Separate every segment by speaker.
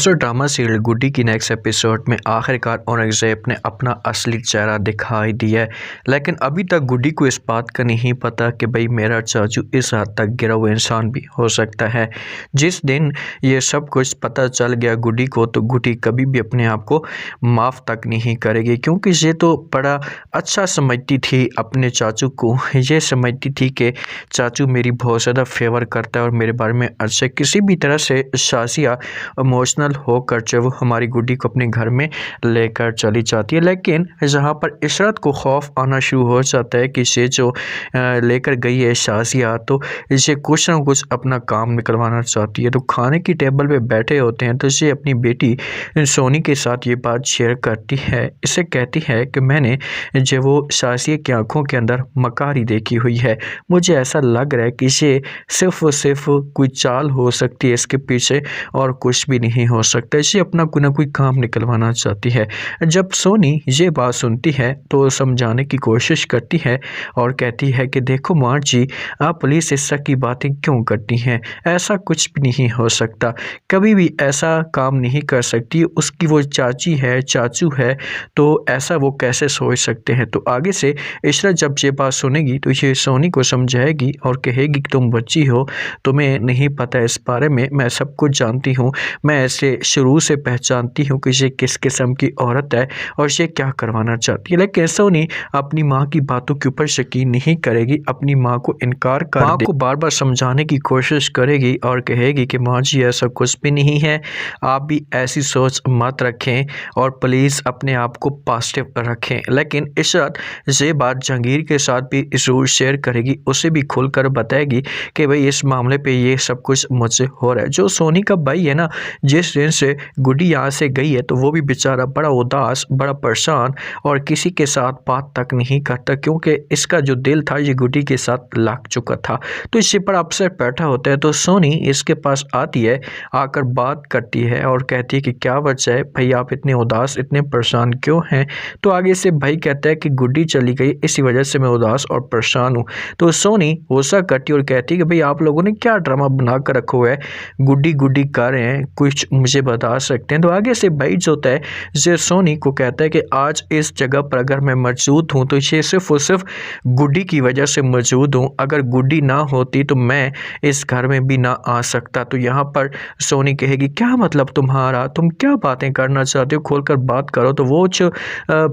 Speaker 1: Drama serial गुड्डी की next episode में आखिरकार औरंगज़ेब ने अपना असली चेहरा दिखाई दिया है। लेकिन अभी तक गुड्डी को इस बात का नहीं पता कि भाई मेरा चाचू इस हद तक गिरा हुआ इंसान भी हो सकता है। जिस दिन ये सब कुछ पता चल गया गुड्डी को, तो गुड्डी कभी भी अपने आप को माफ़ तक नहीं करेगी, क्योंकि ये तो बड़ा अच्छा समझती थी अपने चाचू को। ये समझती थी कि चाचू मेरी बहुत ज़्यादा फेवर करता है और मेरे बारे में अच्छा किसी भी तरह से शाजिया इमोशनल होकर जो वो हमारी गुड्डी को अपने घर में लेकर चली जाती है। लेकिन जहाँ पर इशरत को खौफ आना शुरू हो जाता है कि ये जो लेकर गई है शाजिया, तो इसे कुछ ना कुछ अपना काम निकलवाना चाहती है। तो खाने की टेबल पे बैठे होते हैं तो इसे अपनी बेटी सोनी के साथ ये बात शेयर करती है। इसे कहती है कि मैंने जो वो शाजिया की आंखों के अंदर मकारी देखी हुई है, मुझे ऐसा लग रहा है कि ये सिर्फ और सिर्फ कोई चाल हो सकती है इसके पीछे, और कुछ भी नहीं हो सकता। इसे अपना कोई ना कोई काम निकलवाना चाहती है। जब सोनी ये बात सुनती है तो समझाने की कोशिश करती है और कहती है कि देखो माँ जी, आप पुलिस इस तरह की बातें क्यों करती हैं, ऐसा कुछ भी नहीं हो सकता, कभी भी ऐसा काम नहीं कर सकती, उसकी वो चाची है चाचू है, तो ऐसा वो कैसे सोच सकते हैं। तो आगे से इशरत जब ये बात सुनेगी तो ये सोनी को समझाएगी और कहेगी कि तुम बच्ची हो, तुम्हें नहीं पता इस बारे में, मैं सब कुछ जानती हूँ, मैं ऐसे शुरू से पहचानती हूँ कि ये किस किस्म की औरत है और ये क्या करवाना चाहती है। लेकिन सोनी अपनी माँ की बातों के ऊपर यकीन नहीं करेगी, अपनी माँ को इनकार कर माँ को बार बार समझाने की कोशिश करेगी और कहेगी कि माँ जी ऐसा कुछ भी नहीं है, आप भी ऐसी सोच मत रखें और प्लीज़ अपने आप को पॉजिटिव रखें। लेकिन इशरत ये बात जहांगीर के साथ भी ज़रूर शेयर करेगी, उसे भी खुलकर बताएगी कि भाई इस मामले पे ये सब कुछ मुझसे हो रहा है। जो सोनी का भाई है ना, जिस दिन से गुड्डी यहाँ से गई है तो वो भी बेचारा बड़ा उदास, बड़ा परेशान और किसी के साथ बात तक नहीं करता, क्योंकि इसका जो दिल था ये गुड्डी के साथ लग चुका था। तो इसी पर अपसेट बैठा होता है तो सोनी इसके पास आती है, आकर बात करती है और कहती है कि क्या वजह है भाई, आप इतने उदास इतने परेशान क्यों हैं। तो आगे से भाई कहता है कि गुड्डी चली गई, इसी वजह से मैं उदास और परेशान हूँ। तो सोनी गुस्सा करती है और कहती है कि भाई आप लोगों ने क्या ड्रामा बना कर रखा हुआ है, गुड्डी गुड्डी कर रहे हैं, कुछ मुझे बता सकते हैं। तो आगे से भाई जो होता है ये सोनी को कहता है कि आज इस जगह पर अगर मैं मौजूद हूँ तो ये सिर्फ और सिर्फ गुड्डी की वजह से मौजूद हूँ, अगर गुड्डी ना होती तो मैं इस घर में भी ना आ सकता। तो यहाँ पर सोनी कहेगी क्या मतलब तुम्हारा, तुम क्या बातें करना चाहते हो, खोलकर बात करो। तो वो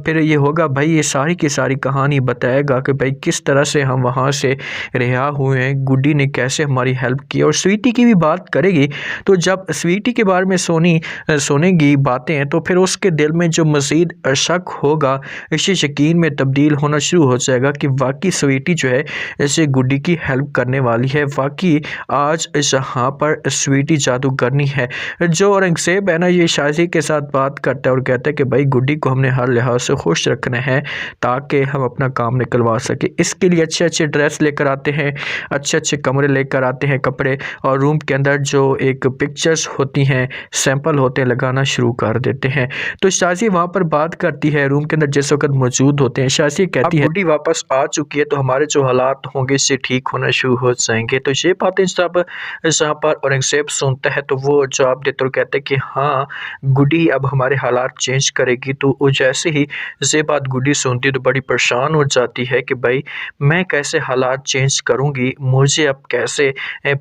Speaker 1: फिर ये होगा भाई, ये सारी की सारी कहानी बताएगा कि भाई किस तरह से हम वहाँ से रिहा हुए हैं, गुड्डी ने कैसे हमारी हेल्प की, और स्वीटी की भी बात करेगी। तो जब स्वीटी के बारे में सोनी सुनेगी बातें तो फिर उसके दिल में जो मज़ीद शक होगा इसे यकीन में तब्दील होना शुरू हो जाएगा कि वाकई स्वीटी जो है इसे गुड्डी की हेल्प करने वाली है, वाकई आज यहाँ पर स्वीटी जादूगरनी है। जो औरंगज़ेब है ना, ये शाजी के साथ बात करता है और कहता है कि भाई गुड्डी को हमने हर लिहाज से खुश रखना है ताकि हम अपना काम निकलवा सके। इसके लिए अच्छे अच्छे ड्रेस लेकर आते हैं, अच्छे अच्छे कमरे लेकर आते हैं कपड़े, और रूम के अंदर जो एक पिक्चर्स होती हैं, सैंपल होते हैं, लगाना शुरू कर देते हैं। तो शाजी वहाँ पर बात करती है, रूम के अंदर जिस वक्त मौजूद होते हैं। शाजी कहती है गुड्डी वापस आ चुकी है तो हमारे जो हालात होंगे इससे ठीक होना शुरू हो जाएंगे। तो ये बातें जब जहाँ पर औरंगज़ेब सुनता है तो वो जवाब देते और कहते हैं कि हाँ गुड्डी अब हमारे हालात चेंज करेगी। तो वो जैसे ही ये बात गुड्डी सुनती तो बड़ी परेशान हो जाती है कि भाई मैं कैसे हालात चेंज करूँगी, मुझे अब कैसे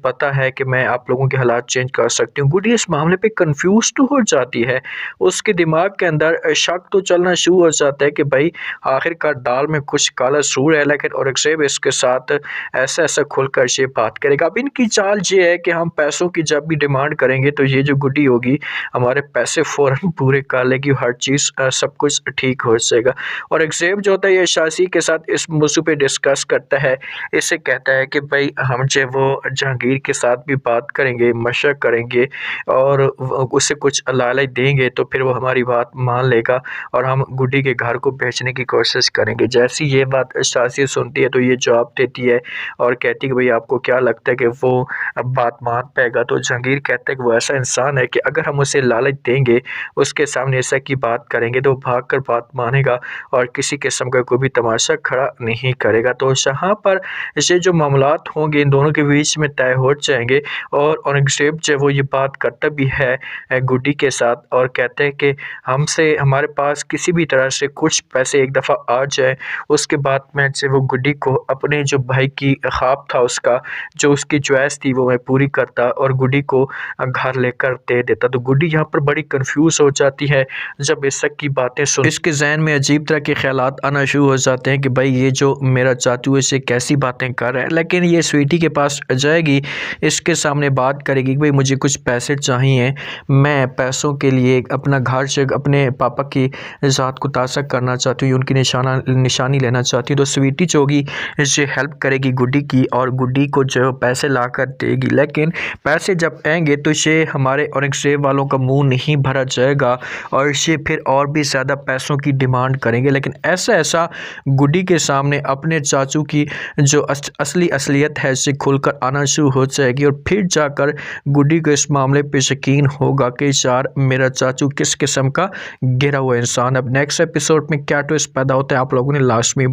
Speaker 1: पता है कि मैं आप लोगों के हालात चेंज कर सकती हूँ। गुड्डी इस मामले पे कंफ्यूज तो हो जाती है, उसके दिमाग के अंदर शक तो चलना शुरू हो जाता है कि भाई आखिरकार दाल में कुछ काला सूर है। लेकिन औरंगज़ेब इसके साथ ऐसा ऐसा खुलकर ये बात करेगा। अब इनकी चाल ये है कि हम पैसों की जब भी डिमांड करेंगे तो ये जो गुड्डी होगी हमारे पैसे फ़ौरन पूरे कर लेगी, हर चीज़ सब कुछ ठीक हो जाएगा। औरंगज़ेब जो होता है ये शाजी के साथ इस मौजू पे डिस्कस करता है, इससे कहता है कि भाई हम जो वो जहांगीर के साथ भी बात करेंगे, मशवरा करेंगे और उसे कुछ लालच देंगे तो फिर वो हमारी बात मान लेगा और हम गुड्डी के घर को बेचने की कोशिश करेंगे। जैसी ये बात शाजी सुनती है तो ये जवाब देती है और कहती है कि भाई आपको क्या लगता है कि वो अब बात मान पाएगा। तो जहांगीर कहता है कि वो ऐसा इंसान है कि अगर हम उसे लालच देंगे, उसके सामने ऐसा की बात करेंगे तो भाग कर बात मानेगा और किसी किस्म का कोई भी तमाशा खड़ा नहीं करेगा। तो यहाँ पर ये जो मामलात होंगे इन दोनों के बीच में तय हो जाएंगे और औरंगज़ेब जो वो ये बात करता भी है गुड्डी के साथ और कहते हैं कि हमसे हमारे पास किसी भी तरह से कुछ पैसे एक दफ़ा आ जाए। उसके बाद में से वो गुड्डी को अपने जो भाई की ख्वाब था उसका, जो उसकी च्वाइस थी वो मैं पूरी करता और गुड्डी को घर लेकर दे देता। तो गुड्डी यहाँ पर बड़ी कंफ्यूज हो जाती है जब इसक की बातें सुन। इसके जहन में अजीब तरह के ख्यालात आना शुरू हो जाते हैं कि भाई ये जो मेरा चाचू है इसे कैसी बातें कर रहा है। लेकिन ये स्वीटी के पास जाएगी, इसके सामने बात करेगी कि भाई मुझे कुछ पैसे चाहिए, मैं पैसों के लिए अपना घर से अपने पापा की ज़ात को ताज़ा करना चाहती हूँ, उनकी निशानी लेना चाहती हूँ। तो स्वीटी जो होगी इसे हेल्प करेगी गुड्डी की और गुड्डी को जो पैसे ला कर देगी। लेकिन पैसे जब आएंगे तो इसे हमारे औरंगज़ेब वालों का मुंह नहीं भरा जाएगा और इसे फिर और भी ज़्यादा पैसों की डिमांड करेंगे। लेकिन ऐसा गुड्डी के सामने अपने चाचू की जो असली असलियत है इसे खुलकर आना शुरू हो जाएगी और फिर जाकर गुड्डी को इस मामले पे यकीन होगा कि यार मेरा चाचू किस किस्म का गिरा हुआ इंसान। अब नेक्स्ट एपिसोड में क्या ट्विस्ट पैदा होता है आप लोगों ने लास्ट में